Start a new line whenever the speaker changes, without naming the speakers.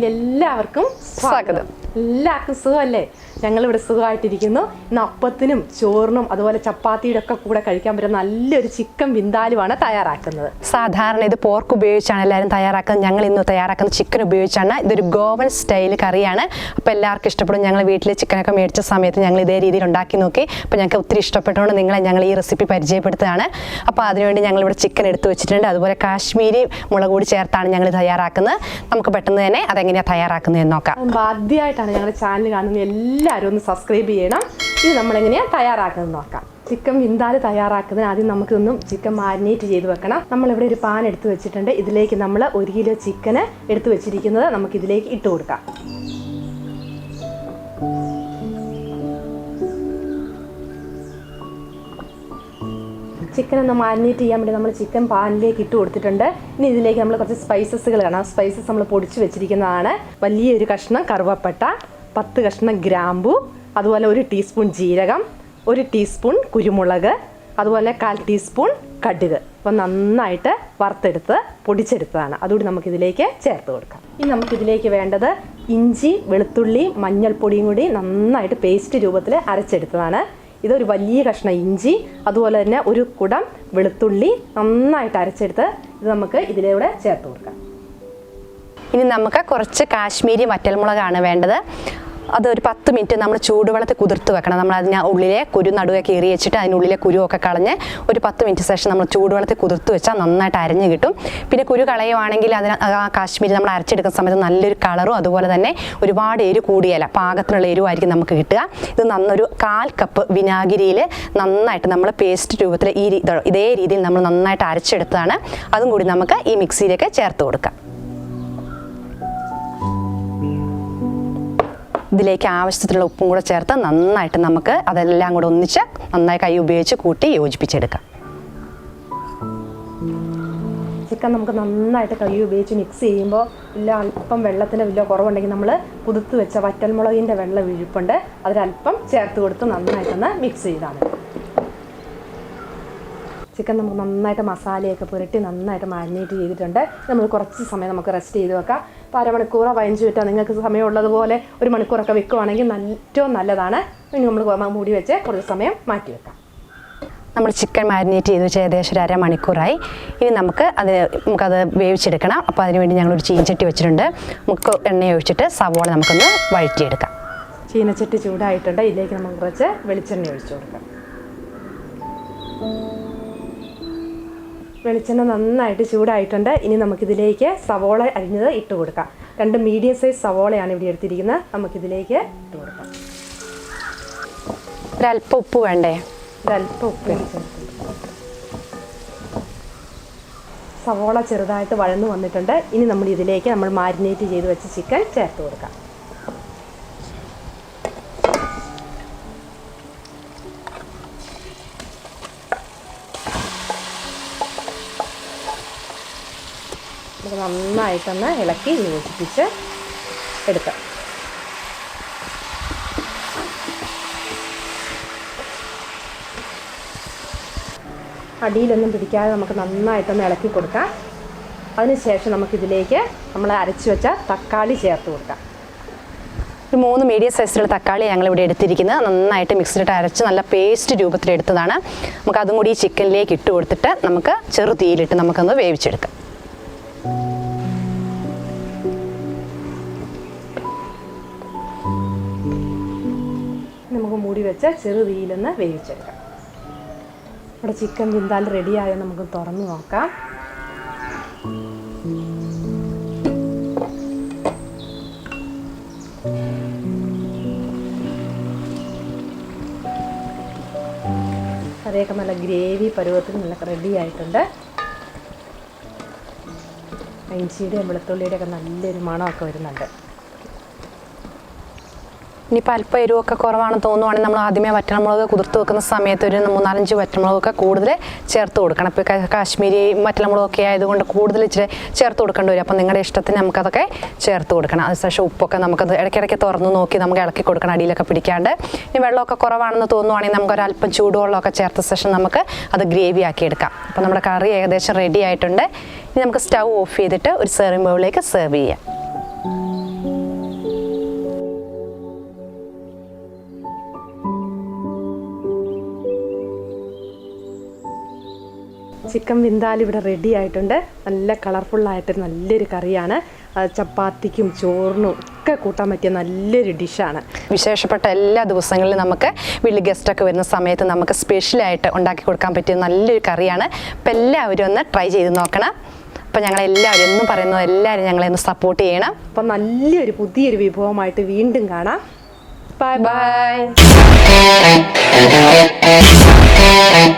വീഡിയോയിൽ എല്ലാവർക്കും സ്വാഗതം. എല്ലാവർക്കും സുഖമല്ലേ? ഞങ്ങളിവിടെ സുഖമായിട്ടിരിക്കുന്നു. ഇന്ന് അപ്പത്തിനും ചോറിനും അതുപോലെ ചപ്പാത്തിയുടെ ഒക്കെ കൂടെ കഴിക്കാൻ പറ്റുന്ന നല്ലൊരു ചിക്കൻ വിന്താലുവാണ് തയ്യാറാക്കുന്നത്.
സാധാരണ ഇത് പോർക്ക് ഉപയോഗിച്ചാണ് എല്ലാവരും തയ്യാറാക്കുന്നത്. ഞങ്ങൾ ഇന്ന് തയ്യാറാക്കുന്നത് ചിക്കൻ ഉപയോഗിച്ചാണ്. ഇതൊരു ഗോവൻ സ്റ്റൈൽ കറിയാണ്. അപ്പോൾ എല്ലാവർക്കും ഇഷ്ടപ്പെടും. ഞങ്ങൾ വീട്ടിൽ ചിക്കനൊക്കെ മേടിച്ച സമയത്ത് ഞങ്ങൾ ഇതേ രീതിയിൽ ഉണ്ടാക്കി നോക്കി. അപ്പോൾ ഞങ്ങൾക്ക് ഒത്തിരി ഇഷ്ടപ്പെട്ടുകൊണ്ട് നിങ്ങളെ ഞങ്ങൾ ഈ റെസിപ്പി പരിചയപ്പെടുത്തുകയാണ്. അപ്പോൾ അതിനുവേണ്ടി ഞങ്ങളിവിടെ ചിക്കൻ എടുത്ത് വെച്ചിട്ടുണ്ട്. അതുപോലെ കാശ്മീരി മുളക് കൂടി ചേർത്താണ് ഞങ്ങൾ തയ്യാറാക്കുന്നത്. നമുക്ക് പെട്ടെന്ന് തന്നെ അതെങ്ങനെയാണ് തയ്യാറാക്കുന്നതെന്ന് നോക്കാം.
ആദ്യമായിട്ടാണ് ഞങ്ങളുടെ ചാനൽ കാണുന്നത് എല്ലാവരും ഒന്ന് സബ്സ്ക്രൈബ് ചെയ്യണം. ഇത് നമ്മളെങ്ങനെയാണ് തയ്യാറാക്കുന്നത് നോക്കാം. ചിക്കൻ വിന്താല് തയ്യാറാക്കുന്നതിന് ആദ്യം നമുക്കൊന്നും ചിക്കൻ മാരിനേറ്റ് ചെയ്ത് വെക്കണം. നമ്മളിവിടെ ഒരു പാൻ എടുത്ത് വെച്ചിട്ടുണ്ട്. ഇതിലേക്ക് നമ്മൾ 1 കിലോ ചിക്കന് എടുത്ത് വെച്ചിരിക്കുന്നത് നമുക്കിതിലേക്ക് ഇട്ട് കൊടുക്കാം. ചിക്കൻ ഒന്ന് മാരിനേറ്റ് ചെയ്യാൻ വേണ്ടി നമ്മൾ ചിക്കൻ പാനിലേക്ക് ഇട്ട് കൊടുത്തിട്ടുണ്ട്. ഇനി ഇതിലേക്ക് നമ്മൾ കുറച്ച് സ്പൈസസുകൾ കാണാം. സ്പൈസസ് നമ്മൾ പൊടിച്ച് വെച്ചിരിക്കുന്നതാണ്. വലിയൊരു കഷ്ണം കറുവപ്പട്ട, 10 കഷ്ണം ഗ്രാമ്പു, അതുപോലെ 1 ടീസ്പൂൺ ജീരകം, 1 ടീസ്പൂൺ കുരുമുളക്, അതുപോലെ 1/4 ടീസ്പൂൺ കടുക്. അപ്പോൾ നന്നായിട്ട് വറുത്തെടുത്ത് പൊടിച്ചെടുത്തതാണ്. അതുകൂടി നമുക്കിതിലേക്ക് ചേർത്ത് കൊടുക്കാം. ഇനി നമുക്കിതിലേക്ക് വേണ്ടത് ഇഞ്ചി, വെളുത്തുള്ളി, മഞ്ഞൾപ്പൊടിയും കൂടി നന്നായിട്ട് പേസ്റ്റ് രൂപത്തിൽ അരച്ചെടുത്തതാണ്. ഇതൊരു വലിയ കഷ്ണം ഇഞ്ചി, അതുപോലെ തന്നെ 1 കുടം വെളുത്തുള്ളി നന്നായിട്ട് അരച്ചെടുത്ത് ഇത് നമുക്ക് ഇതിലൂടെ ചേർത്ത് കൊടുക്കാം.
ഇനി നമുക്ക് കുറച്ച് കാശ്മീരി വറ്റൽമുളകാണ് വേണ്ടത്. അതൊരു 10 മിനിറ്റ് നമ്മൾ ചൂടുവെള്ളത്തിൽ കുതിർത്ത് വെക്കണം. നമ്മൾ അതിന് ഉള്ളിലെ കുരു നടുവെ കീറി വെച്ചിട്ട് അതിനുള്ളിലെ കുരുവൊക്കെ കളഞ്ഞ് ഒരു 10 മിനിറ്റ് ശേഷം നമ്മൾ ചൂടുവെള്ളത്തിൽ കുതിർത്ത് വെച്ചാൽ നന്നായിട്ട് അരഞ്ഞ് കിട്ടും. പിന്നെ കുരു കളയുവാണെങ്കിൽ അതിന് ആ കാശ്മീരി നമ്മൾ അരച്ചെടുക്കുന്ന സമയത്ത് നല്ലൊരു കളറും അതുപോലെ തന്നെ ഒരുപാട് എരിവ് കൂടിയല്ല പാകത്തിനുള്ള എരിവായിരിക്കും നമുക്ക് കിട്ടുക. ഇത് നന്നൊരു 1/4 കപ്പ് വിനാഗിരിയിൽ നന്നായിട്ട് നമ്മൾ പേസ്റ്റ് രൂപത്തിൽ ഇതേ രീതിയിൽ നമ്മൾ നന്നായിട്ട് അരച്ചെടുത്തതാണ്. അതും കൂടി നമുക്ക് ഈ മിക്സിയിലേക്ക് ചേർത്ത് കൊടുക്കാം. ഇതിലേക്ക് ആവശ്യത്തിനുള്ള ഉപ്പും കൂടെ ചേർത്ത് നന്നായിട്ട് നമുക്ക് അതെല്ലാം കൂടെ ഒന്നിച്ച് നന്നായി കൈ ഉപയോഗിച്ച് കൂട്ടി യോജിപ്പിച്ചെടുക്കാം.
ചിക്കൻ നമുക്ക് നന്നായിട്ട് കൈ ഉപയോഗിച്ച് മിക്സ് ചെയ്യുമ്പോൾ അല്പം വെള്ളത്തിൻ്റെ വലിയ കുറവുണ്ടെങ്കിൽ നമ്മൾ കുതിർത്ത് വെച്ച വറ്റൽമുളകിൻ്റെ വെള്ളം ഇഴുപ്പുണ്ട്, അതിലല്പം ചേർത്ത് കൊടുത്ത് നന്നായിട്ടൊന്ന് മിക്സ് ചെയ്താണ്. ചിക്കൻ നമുക്ക് നന്നായിട്ട് മസാലയൊക്കെ പുരട്ടി നന്നായിട്ട് മാരിനേറ്റ് ചെയ്തിട്ടുണ്ട്. നമ്മൾ കുറച്ച് സമയം നമുക്ക് റെസ്റ്റ് ചെയ്ത് വെക്കാം. ഇപ്പോൾ 1/2 മണിക്കൂറോ 15 മിനിറ്റോ നിങ്ങൾക്ക് സമയമുള്ളതുപോലെ 1 മണിക്കൂറൊക്കെ വെക്കുവാണെങ്കിൽ ഏറ്റവും നല്ലതാണ്. ഇനി നമ്മൾ മൂടി വെച്ച് കുറച്ച് സമയം മാറ്റി വെക്കാം.
നമ്മൾ ചിക്കൻ മാരിനേറ്റ് ചെയ്ത് വെച്ച് ഏകദേശം 1/2 മണിക്കൂറായി. ഇനി നമുക്കത് വേവിച്ചെടുക്കണം. അപ്പോൾ അതിനുവേണ്ടി ഞങ്ങളൊരു ചീനച്ചട്ടി വെച്ചിട്ടുണ്ട്. നമുക്ക് എണ്ണ ഒഴിച്ചിട്ട് സവോള നമുക്കൊന്ന് വഴറ്റിയെടുക്കാം.
ചീനച്ചട്ടി ചൂടായിട്ടുണ്ട്. ഇതിലേക്ക് നമുക്ക് കുറച്ച് വെളിച്ചെണ്ണ ഒഴിച്ചു കൊടുക്കാം. വെളിച്ചെണ്ണ നന്നായിട്ട് ചൂടായിട്ടുണ്ട്. ഇനി നമുക്കിതിലേക്ക് സവോള അരിഞ്ഞത് ഇട്ട് കൊടുക്കാം. 2 മീഡിയം സൈസ് സവോളയാണ് ഇവിടെ എടുത്തിരിക്കുന്നത്. നമുക്കിതിലേക്ക് ഇട്ട് കൊടുക്കാം.
ഒരല്പം ഉപ്പ് വേണ്ടേ?
ഒരല്പം ഉപ്പ് സവോള ചെറുതായിട്ട് വഴന്നു വന്നിട്ടുണ്ട്. ഇനി നമ്മൾ ഇതിലേക്ക് നമ്മൾ മാരിനേറ്റ് ചെയ്ത് വെച്ച ചിക്കൻ ചേർത്ത് കൊടുക്കാം. നന്നായിട്ടൊന്ന് ഇളക്കി യോജിപ്പിച്ച് എടുക്കാം. അടിയിലൊന്നും പിടിക്കാതെ നമുക്ക് നന്നായിട്ടൊന്ന് ഇളക്കി കൊടുക്കാം. അതിനുശേഷം നമുക്കിതിലേക്ക് നമ്മൾ അരച്ചു വെച്ച തക്കാളി ചേർത്ത് കൊടുക്കാം.
ഒരു 3 മീഡിയം സൈസിലുള്ള തക്കാളി ഞങ്ങളിവിടെ എടുത്തിരിക്കുന്നത്. നന്നായിട്ട് മിക്സിയിലിട്ട് അരച്ച് നല്ല പേസ്റ്റ് രൂപത്തിലെടുത്തതാണ്. നമുക്ക് അതും കൂടി ഈ ചിക്കനിലേക്ക് ഇട്ട് കൊടുത്തിട്ട് നമുക്ക് ചെറു തീയിലിട്ട് നമുക്കൊന്ന് വേവിച്ചെടുക്കാം.
നമുക്ക് മൂടി വെച്ച് ചെറു തീയിലൊന്ന് വേവിച്ചെടുക്കാം. ഇവിടെ ചിക്കൻ വിന്താൽ റെഡിയായോ നമുക്ക് തുറന്ന് നോക്കാം. കറിയൊക്കെ നല്ല ഗ്രേവി പരുവത്തിന് നല്ല റെഡി ആയിട്ടുണ്ട്. ഇഞ്ചിയുടെയും വെളുത്തുള്ളിയുടെ ഒക്കെ നല്ലൊരു മണമൊക്കെ വരുന്നുണ്ട്.
ഇനിയിപ്പോൾ അല്പം എരിവൊക്കെ കുറവാണെന്ന് തോന്നുവാണെങ്കിൽ നമ്മൾ ആദ്യമേ വറ്റൽമുളക് കുതിർത്ത് വെക്കുന്ന സമയത്ത് ഒരു 3-4 വറ്റൽമുളകൊക്കെ കൂടുതൽ ചേർത്ത് കൊടുക്കണം. ഇപ്പോൾ കാശ്മീരി വറ്റൽമുളകൊക്കെ ആയതുകൊണ്ട് കൂടുതൽ ഇച്ചിരി ചേർത്ത് കൊടുക്കേണ്ടി വരും. അപ്പോൾ നിങ്ങളുടെ ഇഷ്ടത്തിന് നമുക്കതൊക്കെ ചേർത്ത് കൊടുക്കണം. അതിനുശേഷം ഉപ്പൊക്കെ നമുക്കത് ഇടയ്ക്കിടയ്ക്ക് തുറന്ന് നോക്കി നമുക്ക് ഇളക്കി കൊടുക്കണം, അടിയിലൊക്കെ പിടിക്കാണ്ട്. ഇനി വെള്ളമൊക്കെ കുറവാണെന്ന് തോന്നുവാണെങ്കിൽ നമുക്കൊരല്പം ചൂടുവെള്ളമൊക്കെ ചേർത്ത ശേഷം നമുക്ക് അത് ഗ്രേവി ആക്കി എടുക്കാം. അപ്പോൾ നമ്മുടെ കറി ഏകദേശം റെഡി ആയിട്ടുണ്ട്. ഇനി നമുക്ക് സ്റ്റൗ ഓഫ് ചെയ്തിട്ട് ഒരു സെർവിംഗ് ബൗളിലേക്ക് സെർവ് ചെയ്യാം.
ചിക്കൻ വിന്താലു ഇവിടെ റെഡി ആയിട്ടുണ്ട്. നല്ല കളർഫുള്ളായിട്ട് നല്ലൊരു കറിയാണ്. ചപ്പാത്തിക്കും ചോറിനും ഒക്കെ കൂട്ടാൻ പറ്റിയ നല്ലൊരു ഡിഷാണ്.
വിശേഷപ്പെട്ട എല്ലാ ദിവസങ്ങളിലും നമുക്ക് വീട്ടിൽ ഗസ്റ്റൊക്കെ വരുന്ന സമയത്ത് നമുക്ക് സ്പെഷ്യലായിട്ട് ഉണ്ടാക്കി കൊടുക്കാൻ പറ്റിയ നല്ലൊരു കറിയാണ്. അപ്പം എല്ലാവരും ഒന്ന് ട്രൈ ചെയ്ത് നോക്കണം. അപ്പം ഞങ്ങളെല്ലാവരും എന്നും പറയുന്നത് എല്ലാവരും ഞങ്ങളെ ഒന്ന് സപ്പോർട്ട് ചെയ്യണം.
അപ്പം നല്ലൊരു പുതിയൊരു വിഭവമായിട്ട് വീണ്ടും കാണാം. Bye bye.